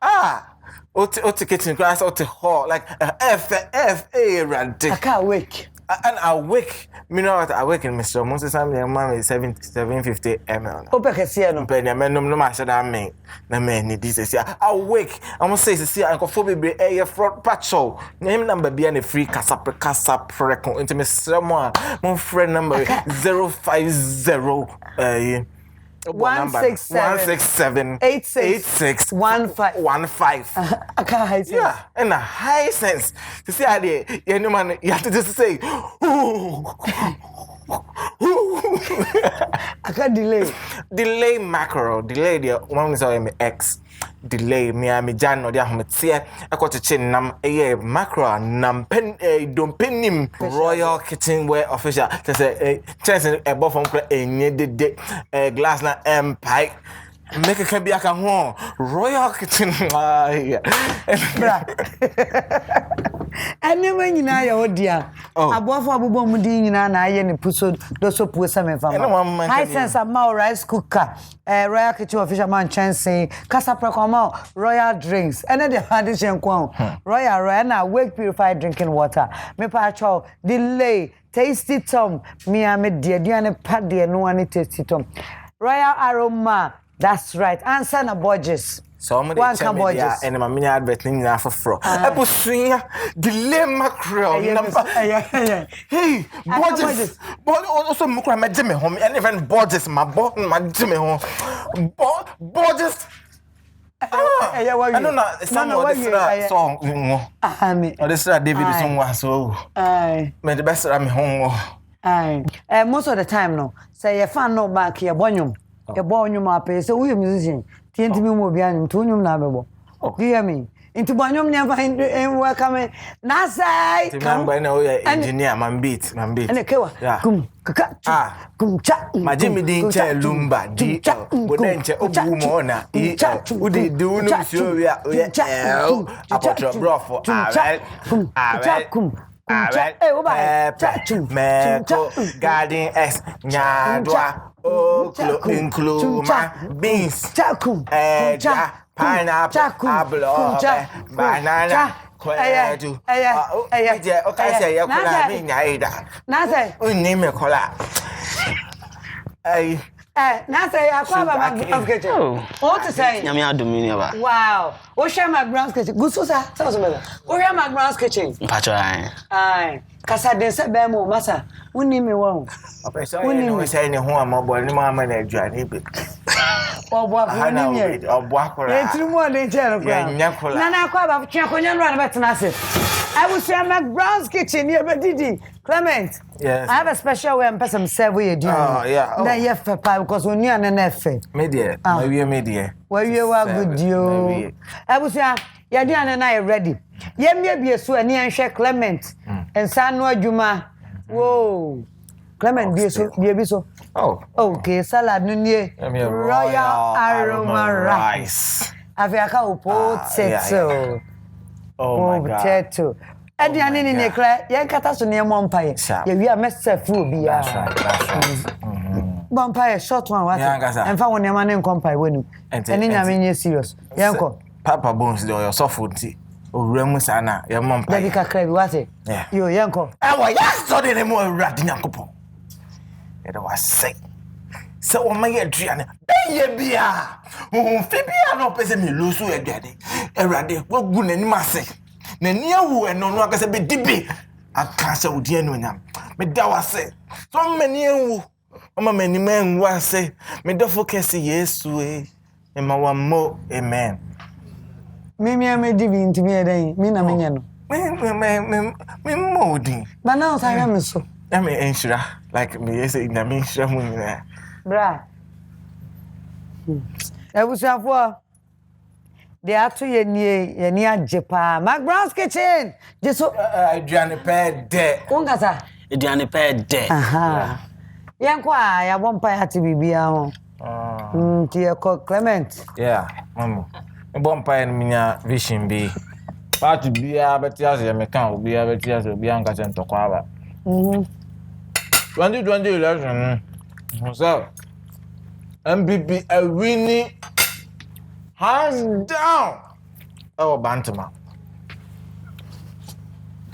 Ote kitchen grass ote hall like F A radic. I can't wake. And I wake. Me know what I wake in Mr. Moses. I'm your mom is 750 ml. Open Cassiano. Penny, no matter that man. The man need this. I wake. I must say, see, I go for baby a front patrol. Name number be a free casa preco into Mr. My friend number 050 167 86 15. Yeah, and a high sense. To see how they, you know, man, you have to just say, I can't delay. Delay mackerel, delay the one is my ex. Delay me Jan or the Ahmetia. I got to chin nam a mackerel nam pen don't pin him royal kitchen where official. There's a chance above from a needed glass na pie. Make a cabiaka home royal kitchen. And when you know your dear, I bought for Abu Mudin and I and Pusso, those who put some family. I sense a more rice cooker, a royal kitchen fisherman chance, Casapracoma, royal drinks, and then the Hadishan Quon, royal Rana, wake purified drinking water. Me patrol, delay, tasty tom, me amid dear Diana Pat dear no one tasty tom. Royal aroma, that's right, answer na Borges. So I'm going to tell and my mini advert in for I put swing delay mackerel. Hey, Borges. Also, Mukra, my Jimmy home, and even Borges, my bottom, my Jimmy home. Borges. I don't know. Some of this song, or this David song, so I made the best of me home. Most of the time, no, say a fan no back here, Bonum, a bonum up, so we musician. Tienti mi mo bia ntu nyum na bebo. Do you hear me? Into banyom never welcome. Na say. Remember na we engineer man beat. Ene kewa. Kum kaka. Kum cha. Majimi din cha lumba di. Bodenche obu mo na. Udi do no so we apotro brofo. Kum. Meko garden s nyadwa. Oh, include beans, pineapple, apple, banana, quail. Okay, say you're calling me. Nothing. We name a collar. Nothing. I call my kitchen. What to say? Wow. What's your McBrown's kitchen? Good, sir. Tell us about it. What's your McBrown's kitchen? Aye. Kasa den se be mo masa woni me won woni me say ne ho amabo ni ma na aduane be obo afoni me obo akora e tiri mo de chere ko na na kwa ba twa ko nyanro na betena se I will say McBrown's kitchen here but Didi Clement. Yes. I have a special way and person serve we do. Oh yeah. Na ye fe pa because we ni an na fe. Me dear. We media. Where you are good you. I will say ya do an na ready. Ye me bie so ani anhwe Clement. Ensa no adwuma. Whoa. Clement bie so bie bi so. Oh. Okay, salad no nie. Royal aroma rice. Afiaka potato. Oh my God. Potato. Edi ani ni ne kra, ye kata so ne mompaye. Ye wi a message fu obi ya. That's right. Mompaye short one what? Enfa won ne ma ne nkompaye wonu. Eni nyame nye serious. Ye nko. Papa Bones do your soft food tea. Owuramu sana ye mompaye. Dabi kakra bi what? Yo ye nko. Ewa ya so de ne mo awurade nyankopon. Ye do was say. So o ma ye aduane. Beye bia. Fi bia no pese me losu aduane. Awurade wogu nani mase. Na nia wu eno no akase be dibi akasa odi enu nyam Me da wase. So many enwu. Oma many men wase. Me do focus Yesu eh. Ema wa mo. Amen. Me divi intimi eden. Me na menye no. Me molding. But now say me so. I mean enshira. Like me say na me enshira mu nyina. Bra. Ebusuafo. They are to ye ni agye pa. McBrown's kitchen. Jeso aduane pe de. Ongasa. Aduane pe de. Aha. Yankwa ya bompa ya tibibia ho. Ti e ko Clement. Yeah, mama. Me bompa en minya vision bi. Part bia betia se me kan obi betia se obi anka se ntokwa aba. 2020 election. So MPP a winning hands down. Oh, Bantama.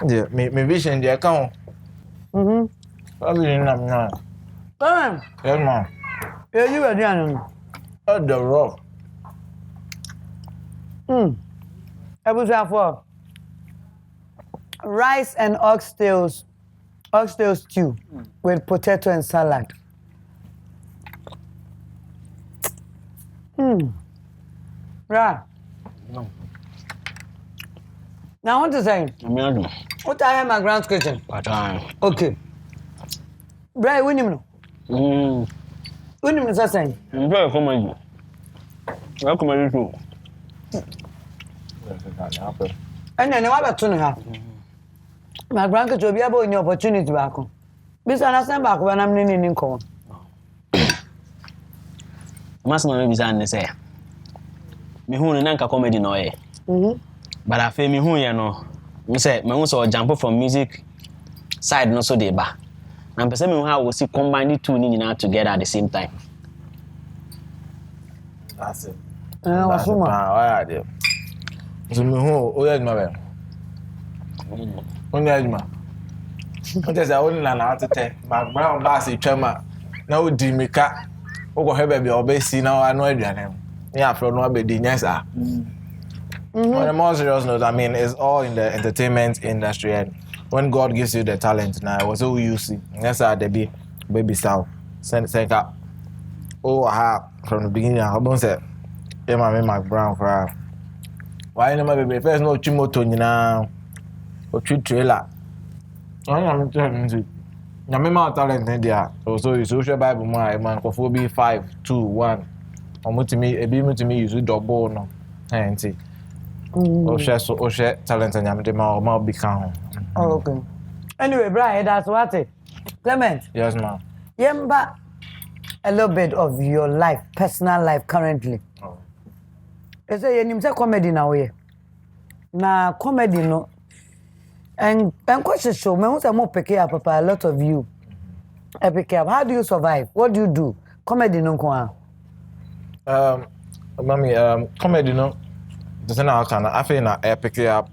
Yeah, me vision the account. Probably not now. Come on. Yes, ma'am. Yeah, you are doing. At the rock. Ebusuafo. Rice and oxtail stew with potato and salad. Right. No. Now what to say? What I have McBrown's kitchen? Okay. Brian, when you know? When you know saying? Very common. Welcome to. And then what about to McBrown's kitchen will be able in opportunity back. This understand back when I'm in call. Must not be saying say. Me who nanka comedy no eh. But I feel me who you know. Me say me who so jump from music side no so dey ba. Na person me how we see combine the two nyina together at the same time. That's it. What's wrong? Why are they? So me who oyedma be. Oyedma. What is that only na ate McBrown ba se twema. Na odi mika. Oko hebe bi obesi na anu aduane. Yeah, from no abedi nyesa. On a more serious note, I mean, it's all in the entertainment industry, and when God gives you the talent, now what's all you see? Yes, there be baby style. Send up. Oh, aha! From the beginning, I don't say, "Yeah, my McBrown for." Why no my baby? First no chimoto now, or trailer. I am telling you. Na me my talent in there. Also, you social Bible man, for be 5, 2, 1. Omutimi ebi mutimi use double no. Enti. O share talent and yamde ma be kan. Oh, okay. Anyway, Brian, that's what it. Clement. Yes, ma'am. Yemba a little bit of your life, personal life currently. Oh. You say you nimse comedy now here. Na comedy no. And question show me who's more pick up papa a lot of you. I pick up. How do you survive? What do you do? Comedy no kwa. Mommy, comedy no. Doesn't know can I feel na pick up.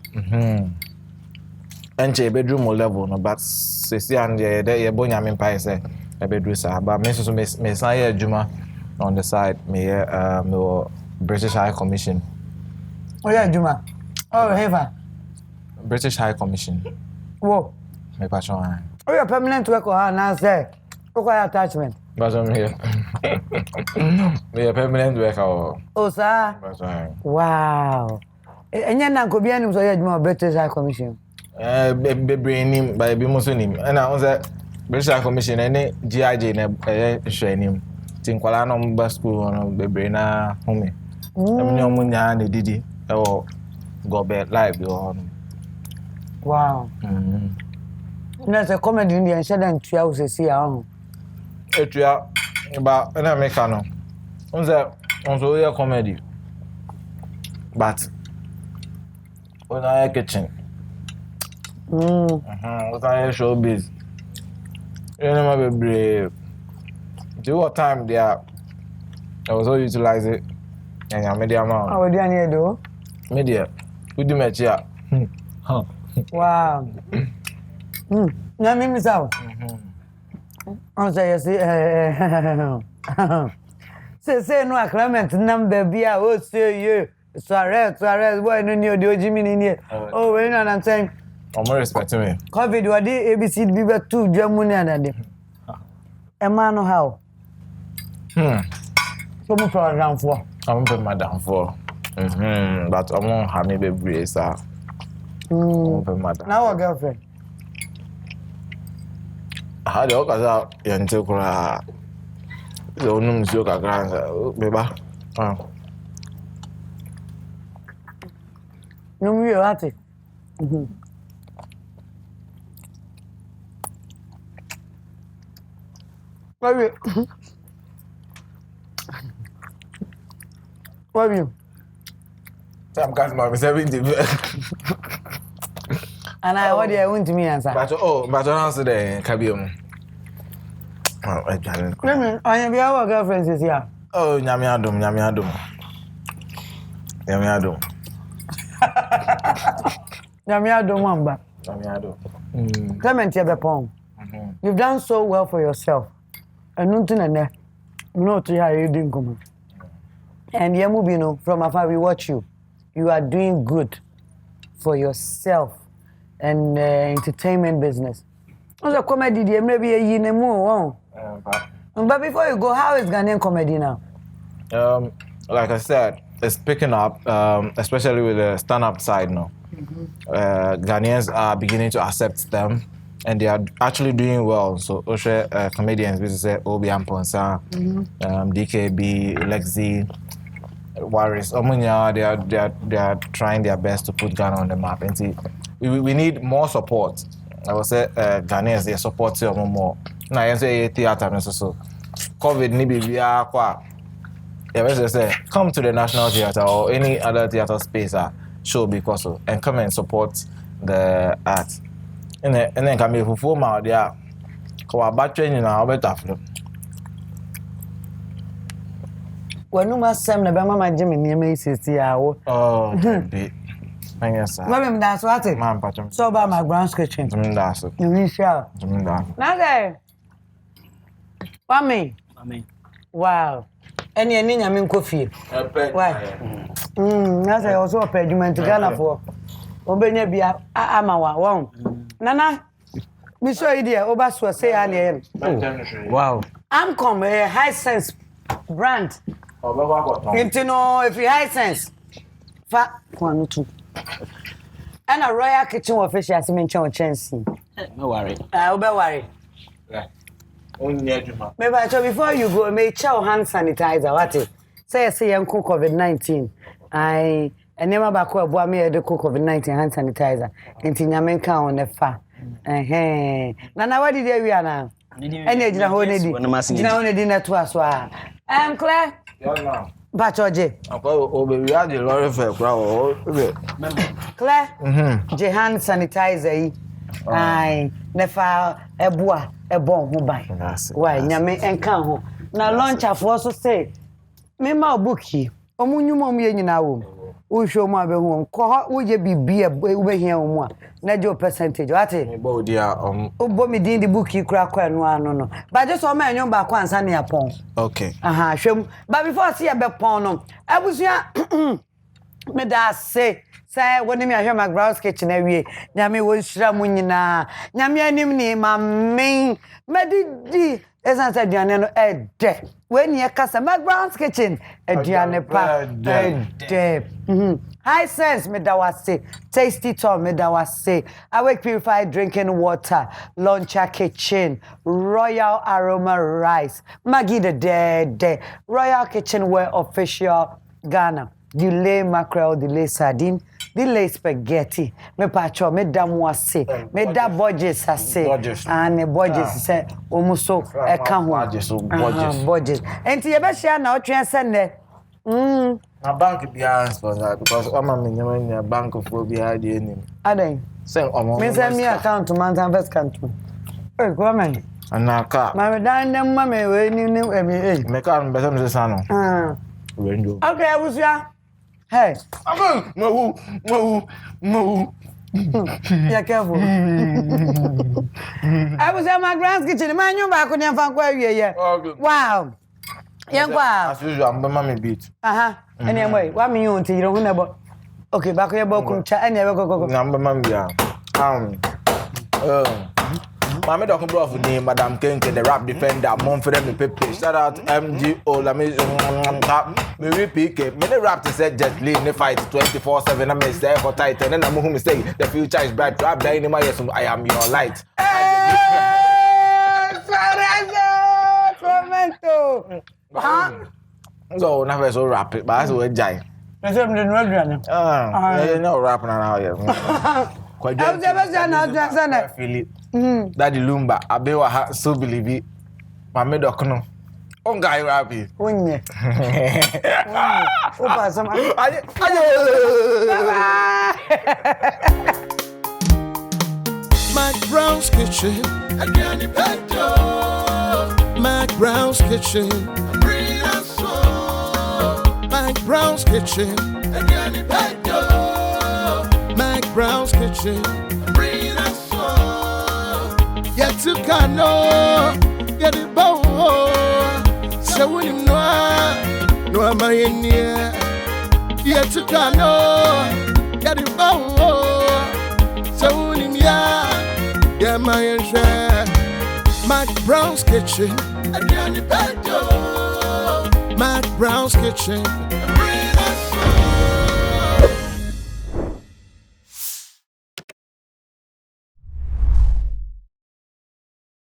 Enche bedroom level no, but see and there you bonya me pay say a bedroom sir. But me so me say juma on the side me British High Commission. Oh yeah, juma. Oh heaven. British High Commission. Whoa. Me passion. Oh you permanent worker now say. Okay attachment. But I'm here. Me a permanent worker. Oh sir. Wow. Enya na ko bia nim so ya juma British High Commission. Bebre nim ba bi mo so nim. Na on say British High Commission any GIJ na hwe nim. Tin kwala no mba school no bebre na home. Em omo nya na didi. E wo go be live yo. Wow. Na say comedy in the incident to you see ya. Etua ba na me ka no. On say on so ya comedy. But when I kitchen. What I showbiz. You know my baby. Do what time they are. I was all utilize it. And your media man. How do you need do? Media. Who do match here? Wow. Na mimi sawa. On say say no Clement number bia o say you Suarez boy no ni odi ojimi ni. Oh we na saying I'm respecting me. COVID what the ABC be 2 Germany and them. Emma no how. So mo program for. I'm pay madam for. But I won't have me baby sir. Madam. Now our girlfriend. How the fuck is that? Yente kura. So no msio kakra beba. No me ate. What you? Some guys might be 70. And I what I want to me answer. But answer the Kabium. I am your girlfriend is here. Oh, Nyamiadum. Nyamiadum Mamba. Clemento Suarez. You've done so well for yourself. And nothing and there. No to how you doing come. And Yamubino, from afar we watch you. You are doing good for yourself and entertainment business. Also comedy maybe a year more. But before you go, how is Ghanaian comedy now? Like I said, it's picking up, especially with the stand-up side now. Ghanaians are beginning to accept them, and they are actually doing well. So, comedians, we say Obi Amponsa, DKB, Lexi, Waris, Omunya, they are trying their best to put Ghana on the map. And see, we need more support. I would say Ghanaians, they support you more. Now, I say theater, so COVID, maybe we are quite. Yeah, say come to the National Theatre or any other theatre space show because of, and come and support the art. And then can be perform out there. Go about training now, better. When you must send the Bama Jimmy near me, oh, yes, sir. Maybe that's what it. So about McBrown's kitchen. That's it. You shall. Now there. Mami. Wow. Any I coffee. Why? That's also a payment to Ghana for. Obenya bia amawa wow. Nana. Me show idea Obaswa say ani. Wow. I'm come a high sense brand. You know if you high sense. Fa kwanu tu. And a royal kitchen official as mention chance. No worry. I will be worry. Maybe before you go, may chow hand sanitizer. What it? Say I'm cook COVID-19. I never back up. Boy, me the cook COVID-19 hand sanitizer. Into Nyamenka on the fa. Nana, what did you are now? Any dinner holiday. Dinner holiday to us. Claire. Bachoje. Oh, baby, I did lorry for crowd. Claire. Hand sanitizer. Aye, nefa eboa ebon ho bai. Why nyame enka ho. Na launch afo so say me ma obuki. Omunyum om ye nyina wo. Wo hwe mu abehu ko wo ye bibia wo behia wo mu a. Na jo percentage. What? Me bo dia obo me din di buki kura kwa no ano no. But just o ma enyo ba kwa ansa na yapon. Okay. Hwem. But before see be pon no. Abusua me da say say when me ahwe McBrown's kitchen awie nyame wo nhira mu nyina nyame anim ni ma men medidi esan say aduane no ede when ye kasa McBrown's kitchen aduane pa ede high sense me da wase tasty tom me da wase awake purified drinking water launcher kitchen royal aroma rice Maggie the dead royal kitchenware official Ghana delay mackerel delay sardine delay spaghetti me pacho me da mo ase me da budgets ase and budgets say omuso e ka ho budgets enti ye be share na otwen sene na bank bia sponsor because ama me nyama bank for bia dey enim aden say omo me send me account man first account eh go man anaka ma me dan dem ma me we ni me ka me be say no okay abusia hey no yeah careful I was at McBrown's kitchen man you back on fan kwa wie wow yeah as usual I'm mama beat anyway what me you until you don't know okay back here bokum cha any go na mama bia Mami Doc Bro name Madam Kenke, the rap defender, mom for them the pepe. Shout out MGO, la me repeat it. Me the rap to say Jet Li, ne fight 24/7. I may say for tight, and then I'm who say the future is bright. Rap die in my yes, I am your light. Clemento. So never so rap it, but I so enjoy. I said, I'm the no No rap now, yeah. I've never done that. Feel it. Daddy Lumba, Abewa so believe it. Mami Doc no. On guy rappy. Unye. Opa some. McBrown's Kitchen. Again, McBrown's Kitchen. Bring us so. McBrown's Kitchen. Again, McBrown's Kitchen. Bring us so. Yet to cano. Get it bow. So when you know, no am I in here. Yet to cano. Get it bow. So when you know, yeah, my share. McBrown's Kitchen. McBrown's Kitchen.